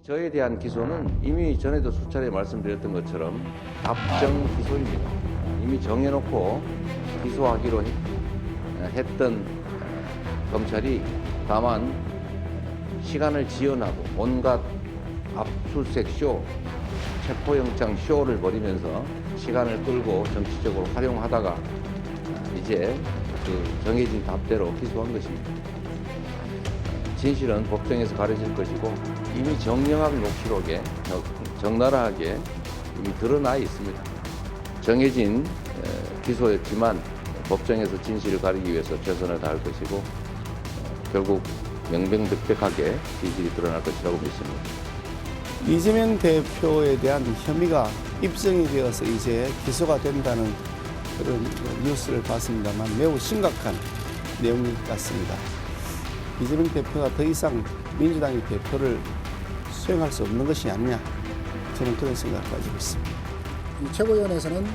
저에 대한 기소는 이미 전에도 수차례 말씀드렸던 것처럼 답정 기소입니다. 이미 정해놓고 기소하기로 했던 검찰이 다만 시간을 지연하고 온갖 압수수색 쇼, 체포영장 쇼를 벌이면서 시간을 끌고 정치적으로 활용하다가 이제 그 정해진 답대로 기소한 것입니다. 진실은 법정에서 가려질 것이고 이미 정영학 녹취록에 적나라하게 이미 드러나 있습니다. 정해진 기소였지만 법정에서 진실을 가리기 위해서 최선을 다할 것이고 결국 명명백백하게 진실이 드러날 것이라고 믿습니다. 이재명 대표에 대한 혐의가 입증이 되어서 이제 기소가 된다는 그런 뉴스를 봤습니다만 매우 심각한 내용 같습니다. 이재명 대표가 더 이상 민주당의 대표를 수행할 수 없는 것이 아니냐, 저는 그런 생각을 가지고 있습니다. 이 최고위원회에서는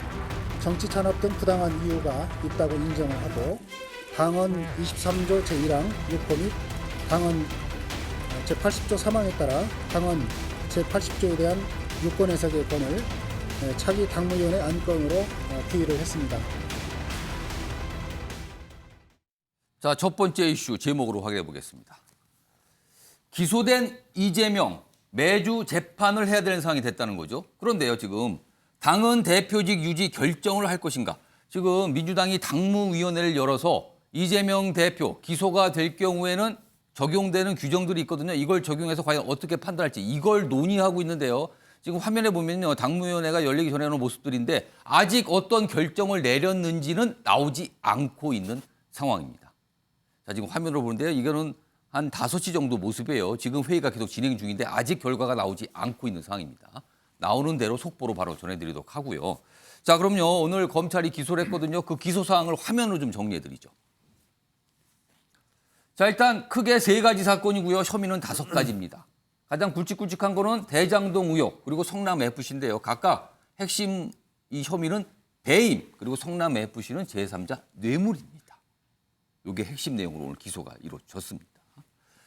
정치 탄압 등 부당한 이유가 있다고 인정을 하고 당헌 23조 제1항 6호 및 당헌 제80조 3항에 따라 당헌 제80조에 대한 유권 해석의 권을 차기 당무위원회 안건으로 기일을 했습니다. 자, 첫 번째 이슈 제목으로 확인해 보겠습니다. 기소된 이재명 매주 재판을 해야 되는 상황이 됐다는 거죠. 그런데요, 지금 당헌 대표직 유지 결정을 할 것인가? 지금 민주당이 당무위원회를 열어서 이재명 대표 기소가 될 경우에는 적용되는 규정들이 있거든요. 이걸 적용해서 과연 어떻게 판단할지 이걸 논의하고 있는데요. 지금 화면에 보면요, 당무위원회가 열리기 전에 하는 모습들인데 아직 어떤 결정을 내렸는지는 나오지 않고 있는 상황입니다. 자, 지금 화면으로 보는데요. 이거는 한 5시 정도 모습이에요. 지금 회의가 계속 진행 중인데 아직 결과가 나오지 않고 있는 상황입니다. 나오는 대로 속보로 바로 전해드리도록 하고요. 자, 그럼요. 오늘 검찰이 기소를 했거든요. 그 기소 사항을 화면으로 좀 정리해드리죠. 자, 일단 크게 3가지 사건이고요. 혐의는 5가지입니다. 가장 굵직굵직한 거는 대장동 의혹 그리고 성남 FC인데요. 각각 핵심 이 혐의는 배임 그리고 성남 FC는 제3자 뇌물입니다. 이게 핵심 내용으로 오늘 기소가 이루어졌습니다.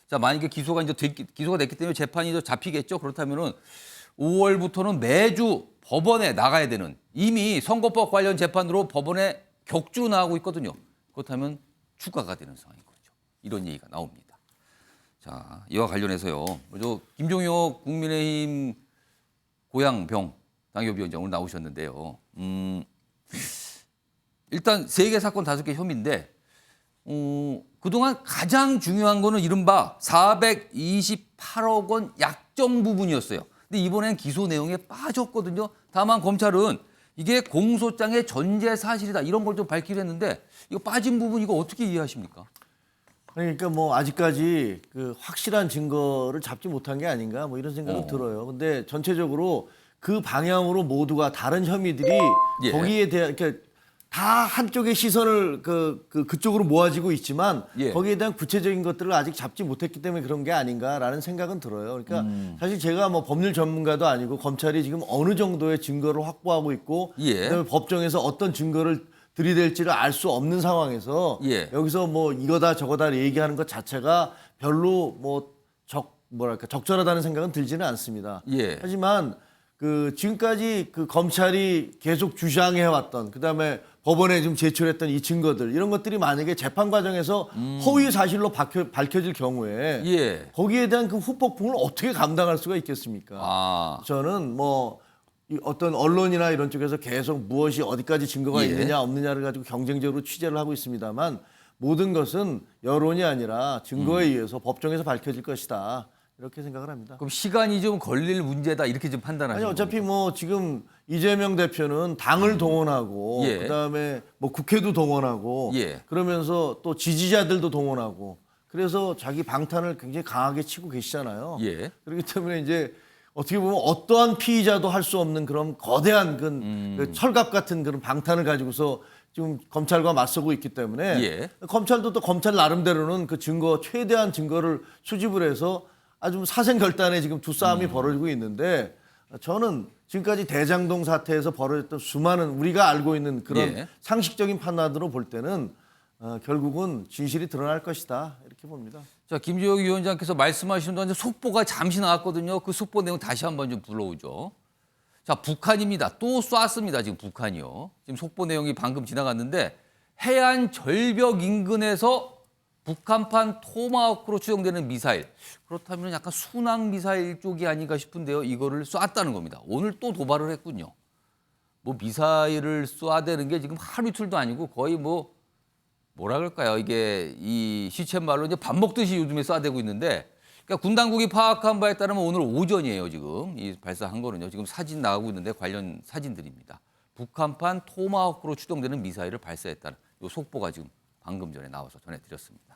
자, 만약에 기소가 됐기 때문에 재판이 더 잡히겠죠. 그렇다면은 5월부터는 매주 법원에 나가야 되는, 이미 선거법 관련 재판으로 법원에 격주로 나가고 있거든요. 그렇다면 추가가 되는 상황인 거죠. 이런 얘기가 나옵니다. 자, 이와 관련해서요. 김종혁 국민의힘 고양병 당협위원장 오늘 나오셨는데요. 일단 3개 사건 5개 혐의인데 그동안 가장 중요한 거는 이른바 428억 원 약정 부분이었어요. 근데 이번엔 기소 내용에 빠졌거든요. 다만 검찰은 이게 공소장의 전제 사실이다 이런 걸 좀 밝히려 했는데 이거 빠진 부분 이거 어떻게 이해하십니까? 그러니까 뭐 아직까지 그 확실한 증거를 잡지 못한 게 아닌가 뭐 이런 생각은 들어요. 근데 전체적으로 그 방향으로 모두가 다른 혐의들이 예. 거기에 대한 그러니까 다 한쪽의 시선을 그쪽으로 모아지고 있지만 예. 거기에 대한 구체적인 것들을 아직 잡지 못했기 때문에 그런 게 아닌가라는 생각은 들어요. 그러니까 사실 제가 뭐 법률 전문가도 아니고 검찰이 지금 어느 정도의 증거를 확보하고 있고 예. 그다음에 법정에서 어떤 증거를 들이댈지를 알 수 없는 상황에서 예. 여기서 뭐 이거다 저거다 얘기하는 것 자체가 별로 뭐 적절하다는 생각은 들지는 않습니다. 예. 하지만 그 지금까지 그 검찰이 계속 주장해왔던 그다음에 법원에 좀 제출했던 이 증거들 이런 것들이 만약에 재판 과정에서 허위 사실로 밝혀질 경우에 예. 거기에 대한 그 후폭풍을 어떻게 감당할 수가 있겠습니까? 아. 저는 뭐 어떤 언론이나 이런 쪽에서 계속 무엇이 어디까지 증거가 예. 있느냐 없느냐를 가지고 경쟁적으로 취재를 하고 있습니다만 모든 것은 여론이 아니라 증거에 의해서 법정에서 밝혀질 것이다. 이렇게 생각을 합니다. 그럼 시간이 좀 걸릴 문제다 이렇게 좀 판단하시는 아니 어차피 겁니까? 뭐 지금 이재명 대표는 당을 동원하고 예. 그다음에 뭐 국회도 동원하고 예. 그러면서 또 지지자들도 동원하고 그래서 자기 방탄을 굉장히 강하게 치고 계시잖아요. 예. 그렇기 때문에 이제 어떻게 보면 어떠한 피의자도 할 수 없는 그런 거대한 그 철갑 같은 그런 방탄을 가지고서 지금 검찰과 맞서고 있기 때문에 예. 검찰도 또 검찰 나름대로는 그 증거 최대한 증거를 수집을 해서 아주 사생결단에 지금 두 싸움이 벌어지고 있는데 저는 지금까지 대장동 사태에서 벌어졌던 수많은 우리가 알고 있는 그런 예. 상식적인 판단으로 볼 때는 결국은 진실이 드러날 것이다 이렇게 봅니다. 자, 김재혁 위원장께서 말씀하신 동안 속보가 잠시 나왔거든요. 그 속보 내용 다시 한번 좀 불러오죠. 자, 북한입니다. 또 쐈습니다. 지금 북한이요. 지금 속보 내용이 방금 지나갔는데 해안 절벽 인근에서 북한판 토마호크로 추정되는 미사일. 그렇다면 약간 순항 미사일 쪽이 아닌가 싶은데요. 이거를 쐈다는 겁니다. 오늘 또 도발을 했군요. 뭐 미사일을 쏴대는 게 지금 하루 이틀도 아니고 거의 뭐라 그럴까요? 이게 이 시쳇말로 이제 밥 먹듯이 요즘에 쏴대고 있는데, 그러니까 군 당국이 파악한 바에 따르면 오늘 오전이에요. 지금 이 발사한 거는요. 지금 사진 나가고 있는데 관련 사진들입니다. 북한판 토마호크로 추정되는 미사일을 발사했다는 이 속보가 지금 방금 전에 나와서 전해드렸습니다.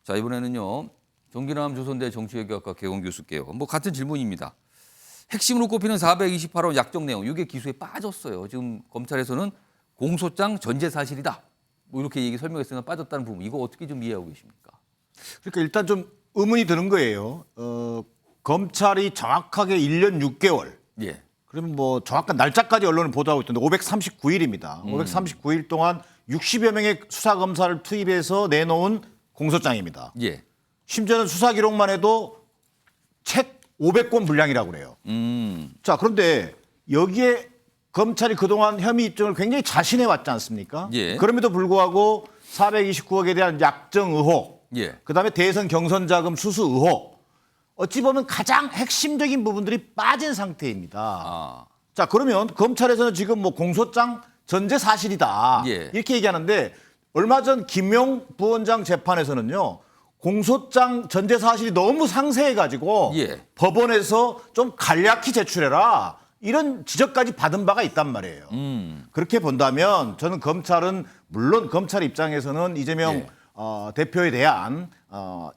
자, 이번에는요. 정기남 조선대 정치외교학과 개공 교수께요. 뭐 같은 질문입니다. 핵심으로 꼽히는 428호 약정 내용, 이게 기소에 빠졌어요. 지금 검찰에서는 공소장 전제 사실이다. 뭐 이렇게 얘기 설명했으나 빠졌다는 부분, 이거 어떻게 좀 이해하고 계십니까? 그러니까 일단 좀 의문이 드는 거예요. 검찰이 정확하게 1년 6개월. 예. 그러면 뭐 정확한 날짜까지 언론은 보도하고 있던데 539일입니다. 539일 동안 60여 명의 수사검사를 투입해서 내놓은 공소장입니다. 예. 심지어는 수사 기록만 해도 책 500권 분량이라고 그래요. 자, 그런데 여기에 검찰이 그동안 혐의 입증을 굉장히 자신해 왔지 않습니까? 예. 그럼에도 불구하고 429억에 대한 약정 의혹, 예. 그다음에 대선 경선 자금 수수 의혹, 어찌 보면 가장 핵심적인 부분들이 빠진 상태입니다. 아. 자, 그러면 검찰에서는 지금 뭐 공소장 전제 사실이다. 예. 이렇게 얘기하는데 얼마 전 김용 부원장 재판에서는요. 공소장 전제 사실이 너무 상세해가지고 예. 법원에서 좀 간략히 제출해라. 이런 지적까지 받은 바가 있단 말이에요. 그렇게 본다면 저는 검찰은 물론 검찰 입장에서는 이재명 예. 대표에 대한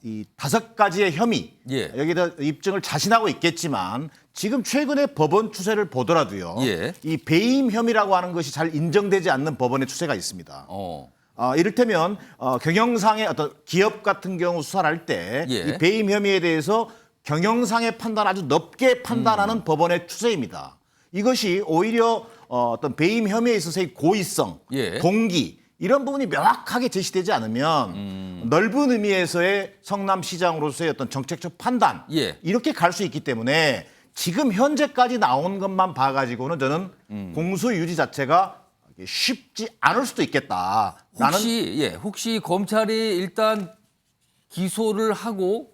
이 5가지의 혐의 예. 여기다 입증을 자신하고 있겠지만 지금 최근에 법원 추세를 보더라도요. 예. 이 배임 혐의라고 하는 것이 잘 인정되지 않는 법원의 추세가 있습니다. 이를테면 경영상의 어떤 기업 같은 경우 수사를 할 때 예. 이 배임 혐의에 대해서 경영상의 판단 아주 넓게 판단하는 법원의 추세입니다. 이것이 오히려 어떤 배임 혐의에 있어서의 고의성, 예. 동기 이런 부분이 명확하게 제시되지 않으면 넓은 의미에서의 성남시장으로서의 어떤 정책적 판단 예. 이렇게 갈 수 있기 때문에 지금 현재까지 나온 것만 봐가지고는 저는 공소 유지 자체가 쉽지 않을 수도 있겠다. 혹시 검찰이 일단 기소를 하고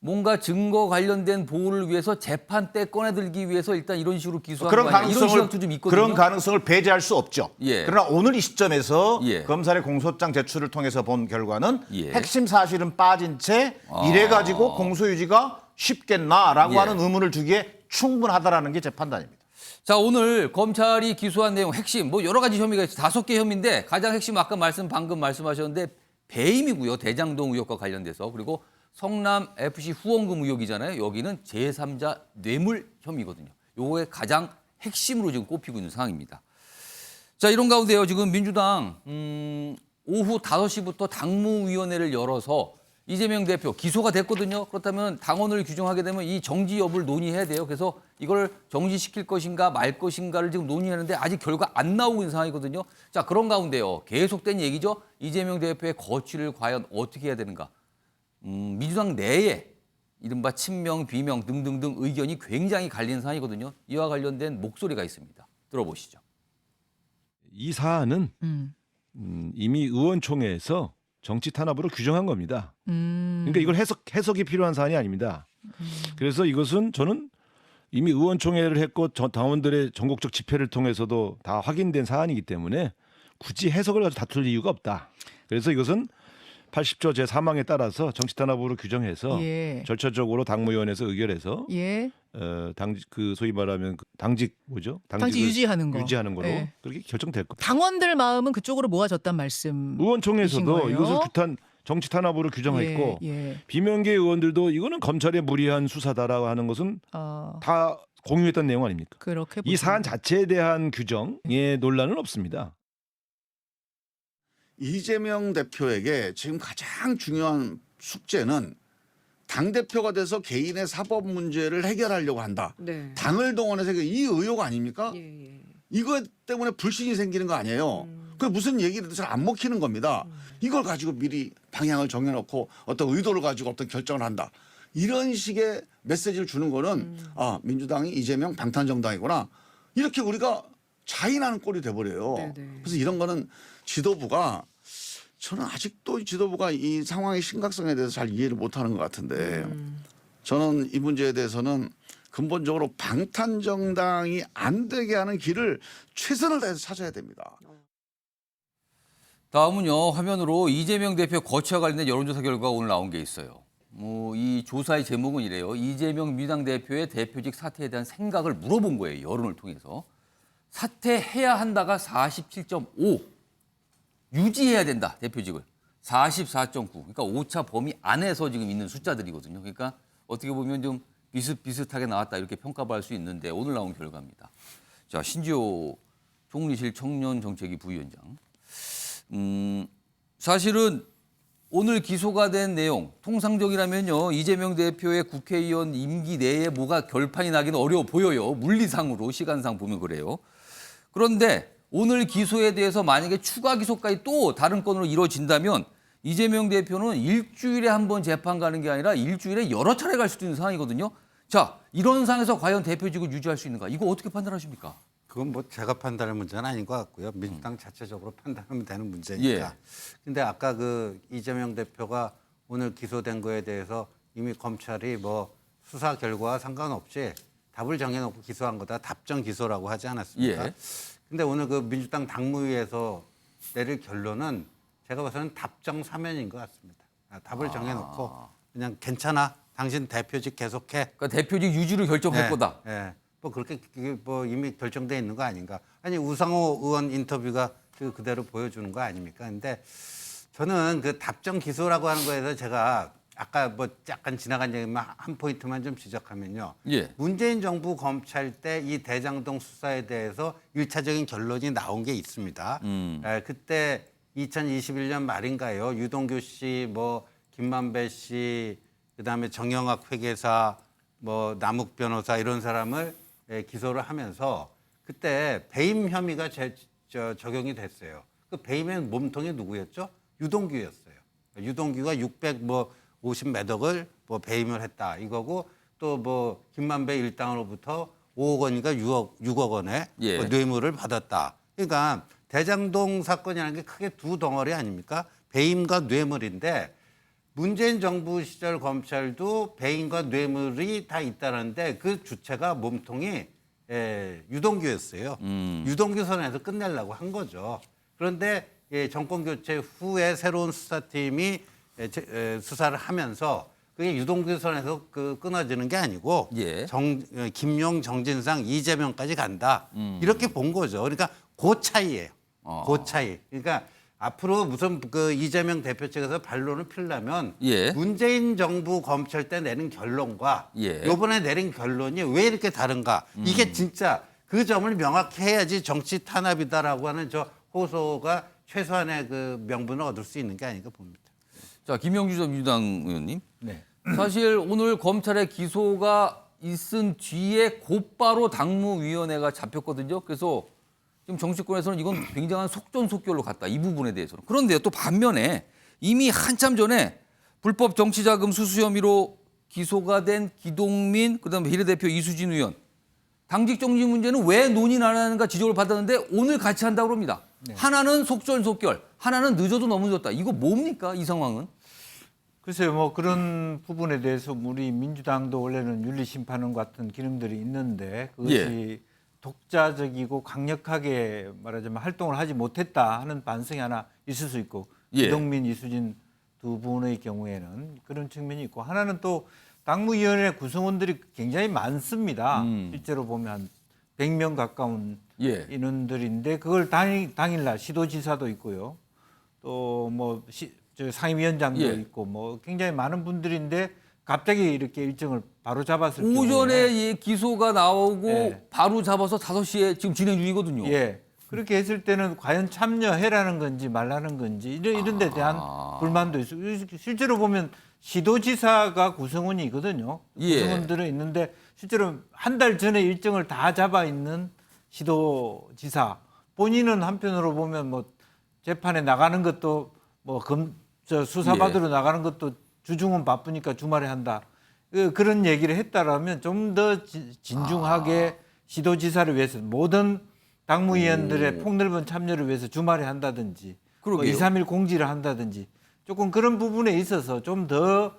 뭔가 증거 관련된 보호를 위해서 재판 때 꺼내들기 위해서 일단 이런 식으로 기소한 그런 거 아니에요? 이런 가능성을 시각도 좀 있거든요. 그런 가능성을 배제할 수 없죠. 예. 그러나 오늘 이 시점에서 예. 검찰의 공소장 제출을 통해서 본 결과는 예. 핵심 사실은 빠진 채 이래 가지고 공소유지가 쉽겠나라고 예. 하는 의문을 주기에 충분하다라는 게 제 판단입니다. 자, 오늘 검찰이 기소한 내용 핵심 뭐 여러 가지 혐의가 있어요. 5개 혐의인데 가장 핵심 아까 방금 말씀하셨는데 배임이고요. 대장동 의혹과 관련돼서 그리고 성남 FC 후원금 의혹이잖아요. 여기는 제3자 뇌물 혐의거든요. 요거의 가장 핵심으로 지금 꼽히고 있는 상황입니다. 자, 이런 가운데요. 지금 민주당 오후 5시부터 당무위원회를 열어서 이재명 대표 기소가 됐거든요. 그렇다면 당원을 규정하게 되면 이 정지 여부를 논의해야 돼요. 그래서 이걸 정지시킬 것인가 말 것인가를 지금 논의하는데 아직 결과 안 나오고 있는 상황이거든요. 자, 그런 가운데요. 계속된 얘기죠. 이재명 대표의 거취를 과연 어떻게 해야 되는가. 민주당 내에 이른바 친명, 비명 등등등 의견이 굉장히 갈리는 상황이거든요. 이와 관련된 목소리가 있습니다. 들어보시죠. 이 사안은 이미 의원총회에서 정치 탄압으로 규정한 겁니다. 그러니까 이걸 해석이 필요한 사안이 아닙니다. 그래서 이것은 저는 이미 의원총회를 했고 당원들의 전국적 집회를 통해서도 다 확인된 사안이기 때문에 굳이 해석을 가지고 다툴 이유가 없다. 그래서 이것은 80조 제3항에 따라서 정치 탄압으로 규정해서 예. 절차적으로 당무위원회에서 의결해서 예. 당직 소위 말하면 당직 당직 유지하는 거. 유지하는 거로 예. 그렇게 결정될 겁니다. 당원들 마음은 그쪽으로 모아졌단 말씀. 의원총회에서도 이것을 정치 탄압으로 규정했고 예. 비명계 의원들도 이거는 검찰의 무리한 수사다라고 하는 것은 다 공유했던 내용 아닙니까? 그렇게 이 사안 자체에 대한 규정에 논란은 없습니다. 이재명 대표에게 지금 가장 중요한 숙제는 당대표가 돼서 개인의 사법 문제를 해결하려고 한다. 네. 당을 동원해서 이 의혹 아닙니까? 예. 이것 때문에 불신이 생기는 거 아니에요. 그 무슨 얘기를 잘 안 먹히는 겁니다. 이걸 가지고 미리 방향을 정해놓고 어떤 의도를 가지고 어떤 결정을 한다. 이런 식의 메시지를 주는 거는 아, 민주당이 이재명 방탄정당이구나. 이렇게 우리가 자인하는 꼴이 돼버려요. 네네. 그래서 이런 거는 지도부가 저는 아직도 지도부가 이 상황의 심각성에 대해서 잘 이해를 못하는 것 같은데 저는 이 문제에 대해서는 근본적으로 방탄정당이 안 되게 하는 길을 최선을 다해서 찾아야 됩니다. 다음은요, 화면으로 이재명 대표 거취와 관련된 여론조사 결과가 오늘 나온 게 있어요. 이 조사의 제목은 이래요. 이재명 민주당 대표의 대표직 사퇴에 대한 생각을 물어본 거예요. 여론을 통해서. 사퇴해야 한다가 47.5. 유지해야 된다. 대표직을. 44.9. 그러니까 오차 범위 안에서 지금 있는 숫자들이거든요. 그러니까 어떻게 보면 좀 비슷비슷하게 나왔다. 이렇게 평가할 수 있는데 오늘 나온 결과입니다. 자, 신지호 총리실 청년정책위 부위원장. 사실은 오늘 기소가 된 내용 통상적이라면요 이재명 대표의 국회의원 임기 내에 뭐가 결판이 나기는 어려워 보여요. 물리상으로 시간상 보면 그래요. 그런데 오늘 기소에 대해서 만약에 추가 기소까지 또 다른 건으로 이루어진다면 이재명 대표는 일주일에 한 번 재판 가는 게 아니라 일주일에 여러 차례 갈 수도 있는 상황이거든요. 자, 이런 상황에서 과연 대표직을 유지할 수 있는가? 이거 어떻게 판단하십니까? 그건 뭐 제가 판단할 문제는 아닌 것 같고요. 민주당 자체적으로 판단하면 되는 문제니까. 근데 아까 그 이재명 대표가 오늘 기소된 거에 대해서 이미 검찰이 뭐 수사 결과와 상관없이 답을 정해놓고 기소한 거다. 답정 기소라고 하지 않았습니까? 근데 오늘 그 민주당 당무위에서 내릴 결론은 제가 봐서는 답정 사면인 것 같습니다. 답을 정해놓고 그냥 괜찮아. 당신 대표직 계속해. 그러니까 대표직 유지를 결정할 거다. 뭐 그렇게 뭐 이미 결정돼 있는 거 아닌가? 아니 우상호 의원 인터뷰가 그대로 보여주는 거 아닙니까? 근데 저는 그 답정 기소라고 하는 거에서 제가 아까 뭐 약간 지나간 얘기만 한 포인트만 좀 지적하면요. 문재인 정부 검찰 때 이 대장동 수사에 대해서 1차적인 결론이 나온 게 있습니다. 그때 2021년 말인가요? 유동규 씨, 뭐 김만배 씨, 그다음에 정영학 회계사, 뭐 남욱 변호사 이런 사람을 기소를 하면서 그때 배임 혐의가 적용이 됐어요. 그 배임의 몸통이 누구였죠? 유동규였어요. 유동규가 650몇 억을 뭐 배임을 했다 이거고 또 뭐 김만배 일당으로부터 5억 원인가 6억 원의 뭐 뇌물을 받았다. 그러니까 대장동 사건이라는 게 크게 두 덩어리 아닙니까? 배임과 뇌물인데 문재인 정부 시절 검찰도 배임과 뇌물이 다 있다는데 그 주체가 몸통이 유동규였어요. 유동규 선에서 끝내려고 한 거죠. 그런데 정권 교체 후에 새로운 수사팀이 수사를 하면서 그게 유동규 선에서 끊어지는 게 아니고 김용, 정진상, 이재명까지 간다. 이렇게 본 거죠. 그러니까 그 차이예요. 그 차이. 그러니까 앞으로 무슨 그 이재명 대표 측에서 반론을 피려면 문재인 정부 검찰 때 내린 결론과 이번에 내린 결론이 왜 이렇게 다른가? 이게 진짜 그 점을 명확히 해야지 정치 탄압이다라고 하는 저 호소가 최소한의 그 명분을 얻을 수 있는 게 아닌가 봅니다. 자, 김영주 전 민주당 의원님. 사실 오늘 검찰의 기소가 있은 뒤에 곧바로 당무위원회가 잡혔거든요. 그래서 지금 정치권에서는 이건 굉장한 속전속결로 갔다. 이 부분에 대해서는. 그런데요, 또 반면에 이미 한참 전에 불법 정치자금 수수 혐의로 기소가 된 기동민, 그다음에 비례대표 이수진 의원. 당직 정지 문제는 왜 논의 안 하는가 지적을 받았는데 오늘 같이 한다고 합니다. 하나는 속전속결, 하나는 늦어도 너무 늦었다. 이거 뭡니까, 이 상황은? 글쎄요, 뭐 그런 부분에 대해서 우리 민주당도 원래는 윤리심판원 같은 기능들이 있는데 그것이 독자적이고 강력하게 말하자면 활동을 하지 못했다 하는 반성이 하나 있을 수 있고 이동민, 이수진 두 분의 경우에는 그런 측면이 있고 하나는 또 당무위원회 구성원들이 굉장히 많습니다. 실제로 보면 한 100명 가까운 인원들인데 그걸 당일날 시도지사도 있고요. 또 뭐 상임위원장도 있고 뭐 굉장히 많은 분들인데 갑자기 이렇게 일정을 바로 잡았을 때 오전에 기소가 나오고 바로 잡아서 5시에 지금 진행 중이거든요. 그렇게 했을 때는 과연 참여해라는 건지 말라는 건지 이런 데 대한 불만도 있어요. 실제로 보면 시도지사가 구성원이거든요. 구성원들은 있는데 실제로 한 달 전에 일정을 다 잡아 있는 시도지사 본인은 한편으로 보면 뭐 재판에 나가는 것도 뭐 수사받으러 나가는 것도 주중은 바쁘니까 주말에 한다. 그런 얘기를 했다라면 좀 더 진중하게 시도지사를 위해서 모든 당무위원들의 폭넓은 참여를 위해서 주말에 한다든지 뭐 2, 3일 공지를 한다든지 조금 그런 부분에 있어서 좀 더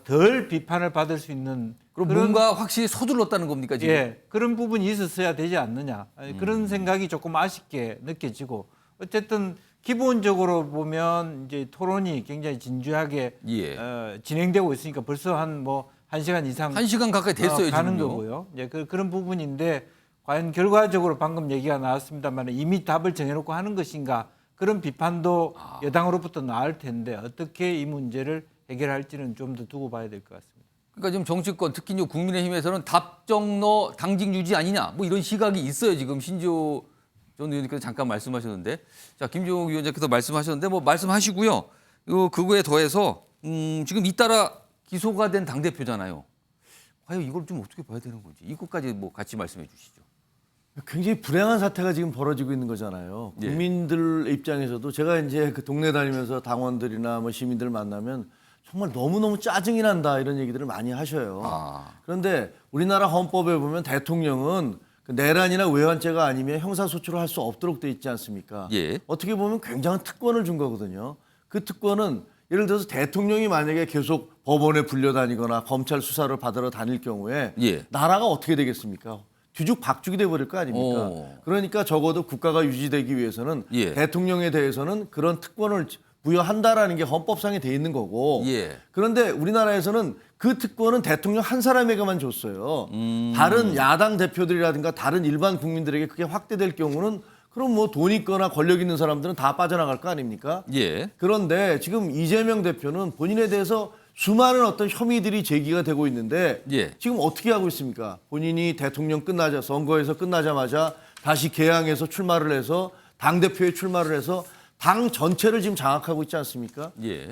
덜 비판을 받을 수 있는 그럼 뭔가 확실히 서둘렀다는 겁니까 지금? 예, 그런 부분이 있었어야 되지 않느냐. 그런 생각이 조금 아쉽게 느껴지고 어쨌든 기본적으로 보면 이제 토론이 굉장히 진지하게 진행되고 있으니까 벌써 한 1시간 이상 1시간 가까이 됐어요 가는 지금요. 거고요. 이제 그런 부분인데 과연 결과적으로 방금 얘기가 나왔습니다만 이미 답을 정해놓고 하는 것인가 그런 비판도 여당으로부터 나올 텐데 어떻게 이 문제를 해결할지는 좀 더 두고 봐야 될 것 같습니다. 그러니까 지금 정치권 특히 이제 국민의힘에서는 답정너 당직 유지 아니냐 뭐 이런 시각이 있어요. 지금 신지호 전 의원님께서 잠깐 말씀하셨는데 자 김종욱 위원장께서 말씀하셨는데 뭐 말씀하시고요. 그거에 더해서 지금 잇따라 기소가 된 당대표잖아요. 과연 이걸 좀 어떻게 봐야 되는 건지 이것까지 뭐 같이 말씀해 주시죠. 굉장히 불행한 사태가 지금 벌어지고 있는 거잖아요. 국민들 입장에서도 제가 이제 그 동네 다니면서 당원들이나 뭐 시민들 만나면 정말 너무너무 짜증이 난다 이런 얘기들을 많이 하셔요. 그런데 우리나라 헌법에 보면 대통령은 그 내란이나 외환죄가 아니면 형사소추를 할 수 없도록 돼 있지 않습니까? 어떻게 보면 굉장한 특권을 준 거거든요. 그 특권은 예를 들어서 대통령이 만약에 계속 법원에 불려다니거나 검찰 수사를 받으러 다닐 경우에 나라가 어떻게 되겠습니까? 뒤죽박죽이 돼버릴 거 아닙니까? 그러니까 적어도 국가가 유지되기 위해서는 대통령에 대해서는 그런 특권을 부여한다라는 게 헌법상에 돼 있는 거고 그런데 우리나라에서는 그 특권은 대통령 한 사람에게만 줬어요. 다른 야당 대표들이라든가 다른 일반 국민들에게 그게 확대될 경우는 그럼 뭐 돈 있거나 권력 있는 사람들은 다 빠져나갈 거 아닙니까? 그런데 지금 이재명 대표는 본인에 대해서 수많은 어떤 혐의들이 제기가 되고 있는데 지금 어떻게 하고 있습니까? 본인이 대통령 선거에서 끝나자마자 다시 개항해서 출마를 해서 당대표에 출마를 해서 당 전체를 지금 장악하고 있지 않습니까?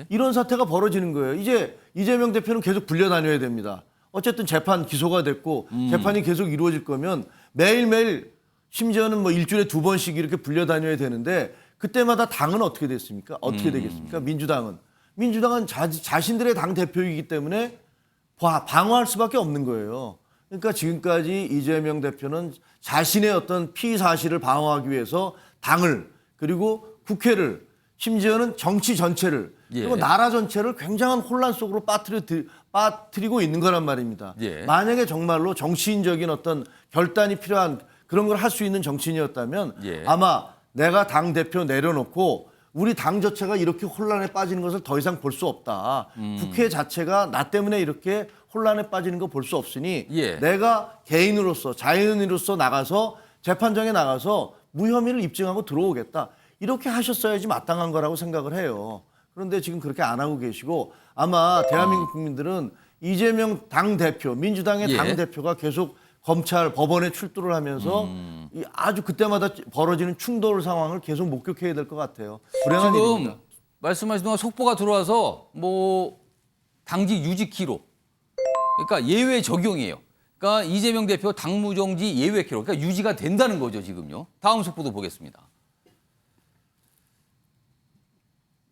이런 사태가 벌어지는 거예요. 이제 이재명 대표는 계속 불려다녀야 됩니다. 어쨌든 재판 기소가 됐고 재판이 계속 이루어질 거면 매일매일 심지어는 뭐 일주일에 2번씩 이렇게 불려다녀야 되는데 그때마다 당은 어떻게 됐습니까? 어떻게 되겠습니까? 민주당은 자신들의 당 대표이기 때문에 방어할 수밖에 없는 거예요. 그러니까 지금까지 이재명 대표는 자신의 어떤 피의 사실을 방어하기 위해서 당을 그리고 국회를 심지어는 정치 전체를 그리고 나라 전체를 굉장한 혼란 속으로 빠뜨리고 있는 거란 말입니다. 만약에 정말로 정치인적인 어떤 결단이 필요한 그런 걸 할 수 있는 정치인이었다면 아마 내가 당 대표 내려놓고 우리 당 자체가 이렇게 혼란에 빠지는 것을 더 이상 볼 수 없다. 국회 자체가 나 때문에 이렇게 혼란에 빠지는 거 볼 수 없으니 내가 개인으로서 자연인으로서 나가서 재판장에 나가서 무혐의를 입증하고 들어오겠다. 이렇게 하셨어야지 마땅한 거라고 생각을 해요. 그런데 지금 그렇게 안 하고 계시고 아마 대한민국 국민들은 이재명 당대표, 민주당의 당대표가 계속 검찰, 법원에 출두를 하면서 아주 그때마다 벌어지는 충돌 상황을 계속 목격해야 될 것 같아요. 불행한 지금 일입니다. 말씀하신 동안 속보가 들어와서 뭐 당직 유지키로 그러니까 예외 적용이에요. 그러니까 이재명 대표 당무정지 예외 키로 그러니까 유지가 된다는 거죠 지금요. 다음 속보도 보겠습니다.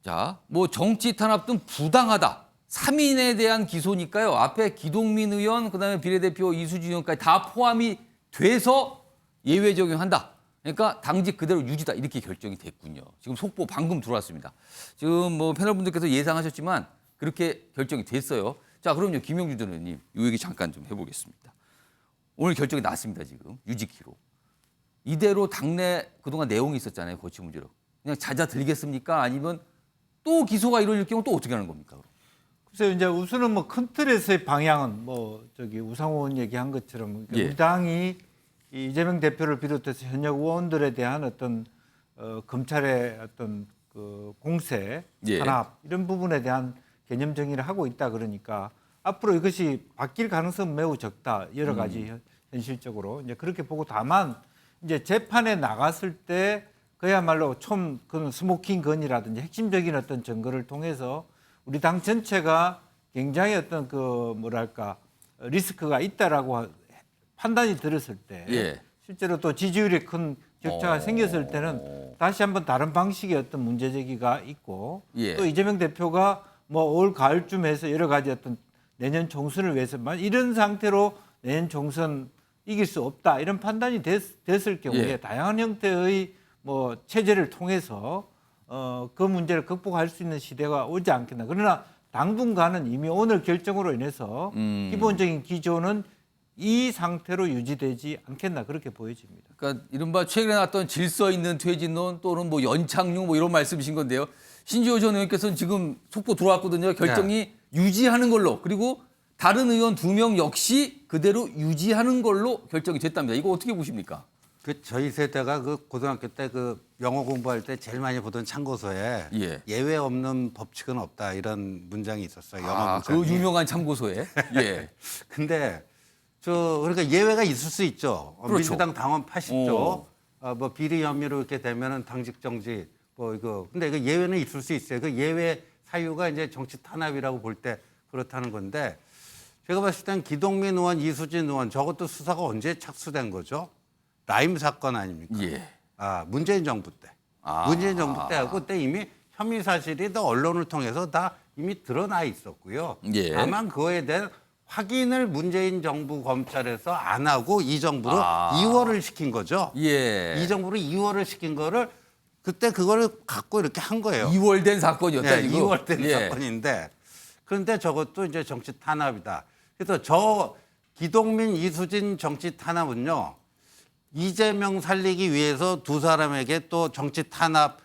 자, 뭐 정치 탄압 등 부당하다. 3인에 대한 기소니까요. 앞에 기동민 의원, 그다음에 비례대표 이수진 의원까지 다 포함이 돼서 예외 적용한다. 그러니까 당직 그대로 유지다. 이렇게 결정이 됐군요. 지금 속보 방금 들어왔습니다. 지금 뭐 패널분들께서 예상하셨지만 그렇게 결정이 됐어요. 자, 그럼요. 김영주 전 의원님, 이 얘기 잠깐 좀 해보겠습니다. 오늘 결정이 났습니다. 지금 유지키로. 이대로 당내 그동안 내용이 있었잖아요. 고치 문제로. 그냥 잦아들겠습니까? 아니면 또 기소가 이루어질 경우 또 어떻게 하는 겁니까? 글쎄요, 이제 우선은 뭐 큰 틀에서의 방향은 우상호 의원 얘기한 것처럼 우리 당이 이재명 대표를 비롯해서 현역 의원들에 대한 어떤 검찰의 어떤 그 공세, 탄압 이런 부분에 대한 개념 정의를 하고 있다 그러니까 앞으로 이것이 바뀔 가능성은 매우 적다. 여러 가지 현실적으로 이제 그렇게 보고 다만 이제 재판에 나갔을 때 그야말로 그런 스모킹 건이라든지 핵심적인 어떤 증거를 통해서 우리 당 전체가 굉장히 어떤 리스크가 있다라고 판단이 들었을 때 실제로 또 지지율이 큰 격차가 생겼을 때는 다시 한번 다른 방식의 어떤 문제 제기가 있고 예. 또 이재명 대표가 뭐 올 가을쯤 해서 여러 가지 어떤 내년 총선을 위해서만 이런 상태로 내년 총선 이길 수 없다 이런 판단이 됐을 경우에 예. 다양한 형태의 뭐 체제를 통해서 그 문제를 극복할 수 있는 시대가 오지 않겠나. 그러나 당분간은 이미 오늘 결정으로 인해서 기본적인 기조는 이 상태로 유지되지 않겠나 그렇게 보여집니다. 그러니까 이른바 최근에 나왔던 질서 있는 퇴진론 또는 뭐 연착륙 뭐 이런 말씀이신 건데요. 신지호 전 의원께서는 지금 속보 들어왔거든요. 결정이 유지하는 걸로 그리고 다른 의원 2명 역시 그대로 유지하는 걸로 결정이 됐답니다. 이거 어떻게 보십니까? 그 저희 세대가 그 고등학교 때 그 영어 공부할 때 제일 많이 보던 참고서에 예. 예외 없는 법칙은 없다 이런 문장이 있었어요. 영어 그 문장이. 유명한 참고서에. 예. 근데 그러니까 예외가 있을 수 있죠. 그렇죠. 민주당 당원 80조 뭐 비리 혐의로 이렇게 되면은 당직 정지 뭐 이거. 근데 그 예외는 있을 수 있어요. 그 예외 사유가 이제 정치 탄압이라고 볼 때 그렇다는 건데 제가 봤을 땐 기동민 의원, 이수진 의원 저것도 수사가 언제 착수된 거죠? 라임 사건 아닙니까? 예. 문재인 정부 때. 문재인 정부 때 하고 그때 이미 혐의 사실이 다 언론을 통해서 다 이미 드러나 있었고요. 예. 다만 그거에 대한 확인을 문재인 정부 검찰에서 안 하고 이 정부로 이월을 시킨 거죠. 예. 이 정부로 이월을 시킨 거를 그때 그거를 갖고 이렇게 한 거예요. 이월된 사건이었다 네, 지금. 이월된 예. 사건인데 그런데 저것도 이제 정치 탄압이다. 그래서 저 기동민, 이수진 정치 탄압은요. 이재명 살리기 위해서 두 사람에게 또 정치 탄압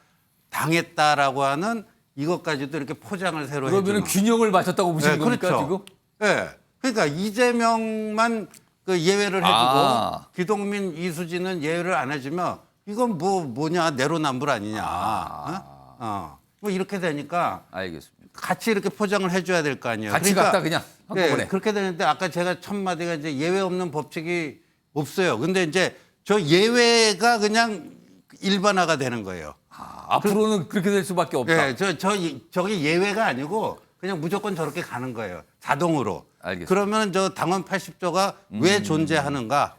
당했다라고 하는 이것까지도 이렇게 포장을 새로 해주는. 그러면 균형을 맞췄다고 보시는 겁니까 그렇죠. 지금? 네. 그러니까 이재명만 그 예외를 해주고 기동민, 이수진은 예외를 안 해주면 이건 뭐냐 내로남불 아니냐. 뭐 이렇게 되니까 알겠습니다. 같이 이렇게 포장을 해줘야 될 거 아니에요. 같이 갖다 그냥 한꺼번에. 네, 그렇게 되는데 아까 제가 첫 마디가 이제 예외 없는 법칙이 없어요. 근데 이제 저 예외가 그냥 일반화가 되는 거예요. 앞으로는 그렇게 될 수밖에 없다. 네, 저게 예외가 아니고 그냥 무조건 저렇게 가는 거예요. 자동으로. 알겠습니다. 그러면 저 당원 80조가 왜 존재하는가?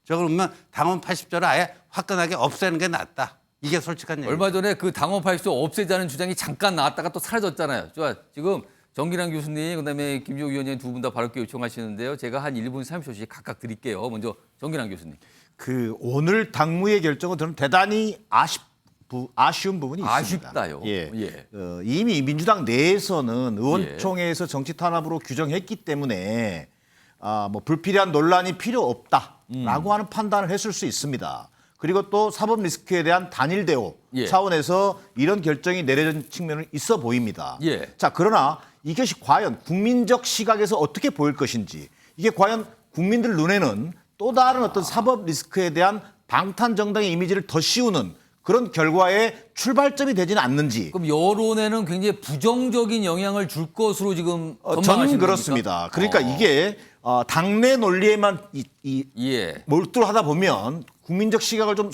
저 그러면 당원 80조를 아예 화끈하게 없애는 게 낫다. 이게 솔직한 얘기예요. 얼마 전에 그 당원 80조 없애자는 주장이 잠깐 나왔다가 또 사라졌잖아요. 좋아. 지금 정기랑 교수님, 그다음에 김종우 위원님 두 분 다 발언기 요청하시는데요. 제가 한 1분 30초씩 각각 드릴게요. 먼저 정기랑 교수님. 그 오늘 당무의 결정은 저는 대단히 아쉬운 부분이 있습니다. 아쉽다요. 예. 예. 이미 민주당 내에서는 의원총회에서 정치 탄압으로 규정했기 때문에 뭐 불필요한 논란이 필요 없다라고 하는 판단을 했을 수 있습니다. 그리고 또 사법 리스크에 대한 단일 대우 차원에서 이런 결정이 내려진 측면은 있어 보입니다. 예. 자, 그러나 이것이 과연 국민적 시각에서 어떻게 보일 것인지, 이게 과연 국민들 눈에는 또 다른 어떤 사법 리스크에 대한 방탄 정당의 이미지를 더 씌우는 그런 결과의 출발점이 되지는 않는지. 그럼 여론에는 굉장히 부정적인 영향을 줄 것으로 지금 전망하시는 저는 겁니까? 그렇습니다. 그러니까 이게 당내 논리에만 몰두를 하다 보면 국민적 시각을 좀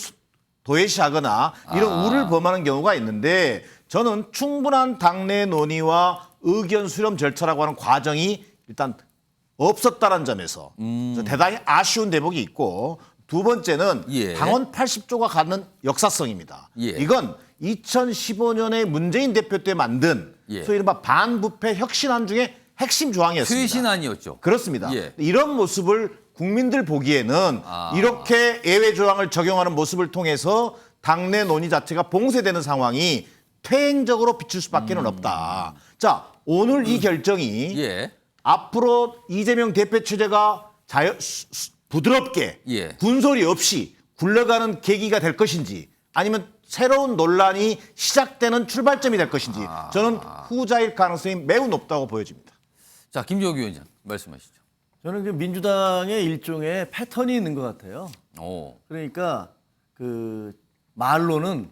도외시하거나 이런 우를 범하는 경우가 있는데, 저는 충분한 당내 논의와 의견 수렴 절차라고 하는 과정이 일단 없었다는 점에서 대단히 아쉬운 대목이 있고, 두 번째는 당원 80조가 갖는 역사성입니다. 이건 2015년에 문재인 대표 때 만든 소위 이른바 반부패 혁신안 중에 핵심 조항이었습니다. 쇄신안이었죠. 그렇습니다. 이런 모습을 국민들 보기에는 이렇게 예외 조항을 적용하는 모습을 통해서 당내 논의 자체가 봉쇄되는 상황이 퇴행적으로 비칠 수밖에 없다. 자, 오늘 이 결정이 앞으로 이재명 대표 체제가 부드럽게 군소리 없이 굴러가는 계기가 될 것인지, 아니면 새로운 논란이 시작되는 출발점이 될 것인지, 저는 후자일 가능성이 매우 높다고 보여집니다. 자, 김종우 위원장 말씀하시죠. 저는 그 민주당의 일종의 패턴이 있는 것 같아요. 그러니까 그 말로는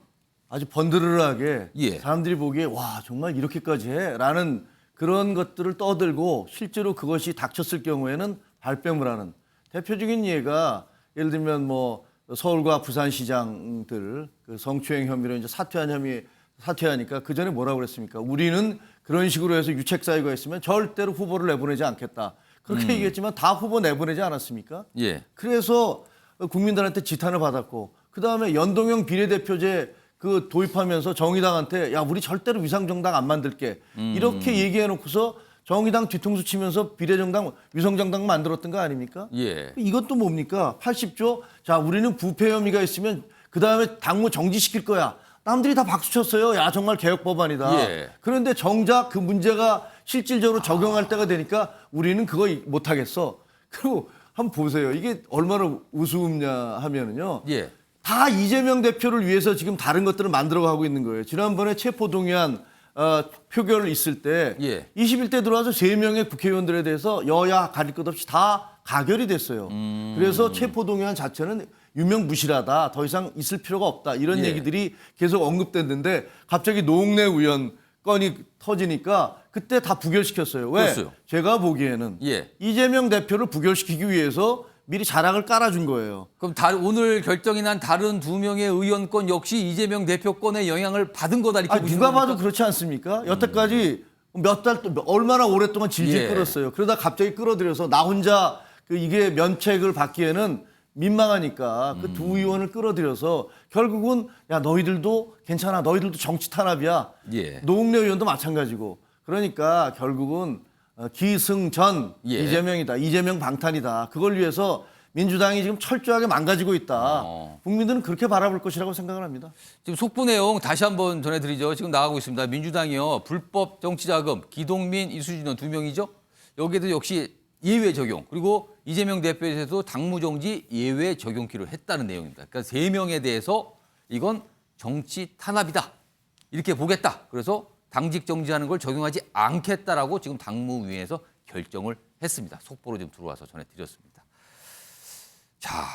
아주 번드르르하게 사람들이 보기에 와 정말 이렇게까지 해라는 그런 것들을 떠들고, 실제로 그것이 닥쳤을 경우에는 발뺌을 하는 대표적인 예가, 예를 들면 뭐 서울과 부산시장들 그 성추행 혐의로 이제 사퇴하니까 그 전에 뭐라고 그랬습니까? 우리는 그런 식으로 해서 유책 사유가 있으면 절대로 후보를 내보내지 않겠다. 그렇게 얘기했지만 다 후보 내보내지 않았습니까? 그래서 국민들한테 지탄을 받았고, 그다음에 연동형 비례대표제 그 도입하면서 정의당한테 야 우리 절대로 위상정당 안 만들게 이렇게 얘기해놓고서 정의당 뒤통수 치면서 비례정당 위성정당 만들었던 거 아닙니까? 예. 이것도 뭡니까? 80조. 자 우리는 부패 혐의가 있으면 그다음에 당무 정지시킬 거야. 남들이 다 박수 쳤어요. 야 정말 개혁 법안이다. 예. 그런데 정작 그 문제가 실질적으로 적용할 때가 되니까 우리는 그거 못 하겠어. 그리고 한번 보세요. 이게 얼마나 우스웁냐 하면은요. 예. 다 이재명 대표를 위해서 지금 다른 것들을 만들어가고 있는 거예요. 지난번에 체포동의안 표결 있을 때 예. 21대 들어와서 3명의 국회의원들에 대해서 여야 가릴 것 없이 다 가결이 됐어요. 그래서 체포동의안 자체는 유명무실하다. 더 이상 있을 필요가 없다. 이런 예. 얘기들이 계속 언급됐는데 갑자기 노웅래 의원 건이 터지니까 그때 다 부결시켰어요. 왜? 그랬어요. 제가 보기에는 예. 이재명 대표를 부결시키기 위해서 미리 자락을 깔아준 거예요. 그럼 오늘 결정이 난 다른 2명의 의원권 역시 이재명 대표권의 영향을 받은 거다 이렇게 보시는 누가 겁니까? 봐도 그렇지 않습니까? 여태까지 몇 달, 얼마나 오랫동안 질질 예. 끌었어요. 그러다 갑자기 끌어들여서 나 혼자 이게 면책을 받기에는 민망하니까 그 두 의원을 끌어들여서 결국은 야 너희들도 괜찮아. 너희들도 정치 탄압이야. 예. 노웅래 의원도 마찬가지고. 그러니까 결국은 기승전 예. 이재명이다. 이재명 방탄이다. 그걸 위해서 민주당이 지금 철저하게 망가지고 있다. 국민들은 그렇게 바라볼 것이라고 생각을 합니다. 지금 속보 내용 다시 한번 전해드리죠. 지금 나가고 있습니다. 민주당이요. 불법 정치자금, 기동민, 이수진 의원 2명이죠. 여기에도 역시 예외 적용. 그리고 이재명 대표에 대해서도 당무정지 예외 적용키로 했다는 내용입니다. 그러니까 3명에 대해서 이건 정치 탄압이다. 이렇게 보겠다. 그래서 당직 정지하는 걸 적용하지 않겠다라고 지금 당무위에서 결정을 했습니다. 속보로 지금 들어와서 전해드렸습니다. 자,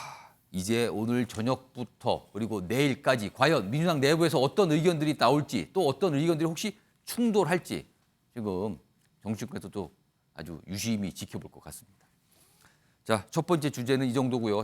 이제 오늘 저녁부터 그리고 내일까지 과연 민주당 내부에서 어떤 의견들이 나올지 또 어떤 의견들이 혹시 충돌할지 지금 정치권에서도 아주 유심히 지켜볼 것 같습니다. 자, 첫 번째 주제는 이 정도고요.